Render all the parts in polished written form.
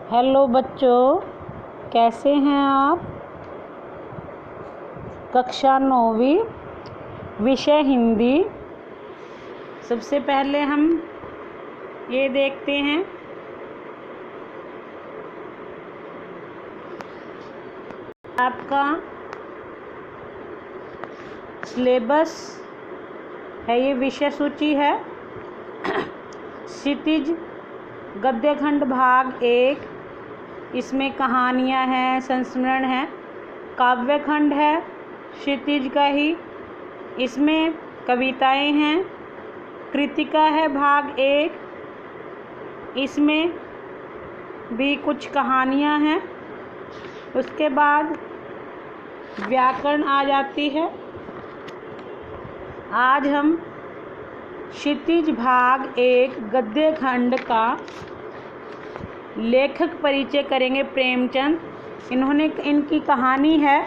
Hello बच्चों, कैसे हैं आप। कक्षा 9वीं, विषय हिंदी। सबसे पहले हम ये देखते हैं आपका सिलेबस है। ये विषय सूची है। क्षितिज गद्यखंड भाग 1, इसमें कहानियाँ हैं, संस्मरण है। काव्यखंड है क्षितिज का ही, इसमें कविताएं हैं। कृतिका है भाग 1, इसमें भी कुछ कहानियाँ हैं। उसके बाद व्याकरण आ जाती है। आज हम क्षितिज भाग 1 गद्यखंड का लेखक परिचय करेंगे। प्रेमचंद। इनकी कहानी है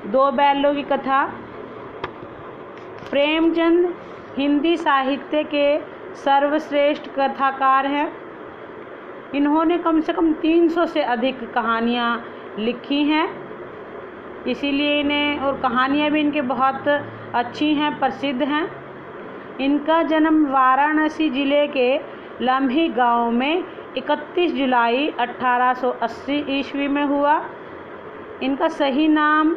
दो बैलों की कथा। प्रेमचंद हिंदी साहित्य के सर्वश्रेष्ठ कथाकार हैं। इन्होंने कम से कम 300 से अधिक कहानियाँ लिखी हैं, इसीलिए इन्हें, और कहानियाँ भी इनके बहुत अच्छी हैं, प्रसिद्ध हैं। इनका जन्म वाराणसी जिले के लम्ही गांव में 31 जुलाई 1880 ईस्वी में हुआ। इनका सही नाम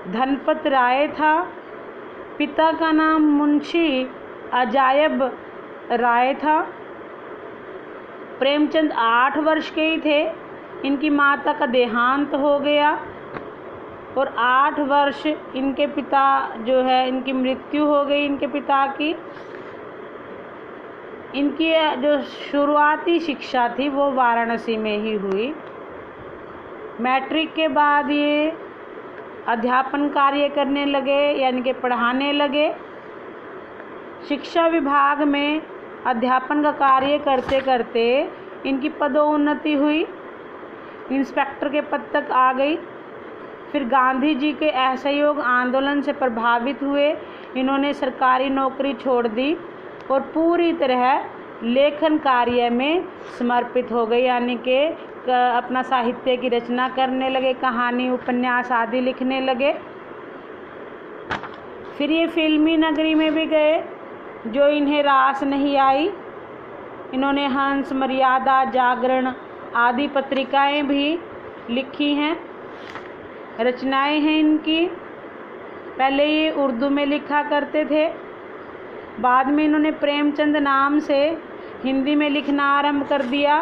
धनपत राय था। पिता का नाम मुंशी अजायब राय था। प्रेमचंद 8 वर्ष के ही थे, इनकी माता का देहांत हो गया और 8 वर्ष इनके पिता जो है, इनकी मृत्यु हो गई इनके पिता की। इनकी जो शुरुआती शिक्षा थी वो वाराणसी में ही हुई। मैट्रिक के बाद ये अध्यापन कार्य करने लगे, यानी कि पढ़ाने लगे। शिक्षा विभाग में अध्यापन का कार्य करते करते इनकी पदोन्नति हुई, इंस्पेक्टर के पद तक आ गई। फिर गांधी जी के असहयोग आंदोलन से प्रभावित हुए, इन्होंने सरकारी नौकरी छोड़ दी और पूरी तरह लेखन कार्य में समर्पित हो गए, यानी कि अपना साहित्य की रचना करने लगे, कहानी उपन्यास आदि लिखने लगे। फिर ये फिल्मी नगरी में भी गए, जो इन्हें रास नहीं आई। इन्होंने हंस, मर्यादा, जागरण आदि पत्रिकाएं भी लिखी हैं, रचनाएं हैं इनकी। पहले ये उर्दू में लिखा करते थे, बाद में इन्होंने प्रेमचंद नाम से हिंदी में लिखना आरंभ कर दिया।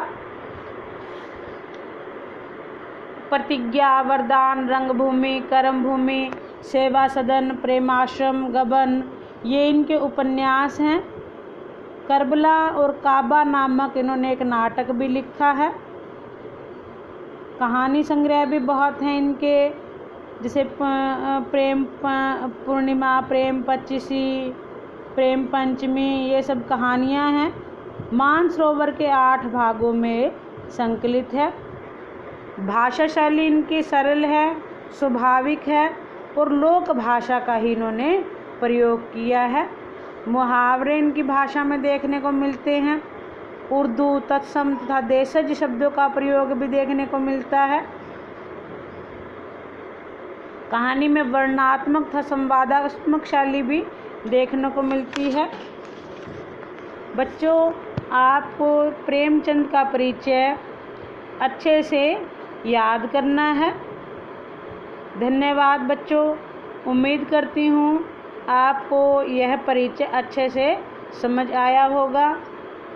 प्रतिज्ञा, वरदान, रंगभूमि, कर्मभूमि, सेवा सदन, प्रेमाश्रम, गबन, ये इनके उपन्यास हैं। करबला और काबा नामक इन्होंने एक नाटक भी लिखा है। कहानी संग्रह भी बहुत हैं इनके, जैसे प्रेम पूर्णिमा, प्रेम पच्चीसी, प्रेम पंचमी, ये सब कहानियाँ हैं। मानसरोवर के 8 भागों में संकलित है। भाषा शैली इनकी सरल है, स्वाभाविक है और लोक भाषा का ही इन्होंने प्रयोग किया है। मुहावरे इनकी भाषा में देखने को मिलते हैं। उर्दू, तत्सम तथा देशज शब्दों का प्रयोग भी देखने को मिलता है। कहानी में वर्णनात्मक तथा संवादात्मक शैली भी देखने को मिलती है। बच्चों, आपको प्रेमचंद का परिचय अच्छे से याद करना है। धन्यवाद बच्चों। उम्मीद करती हूँ आपको यह परिचय अच्छे से समझ आया होगा।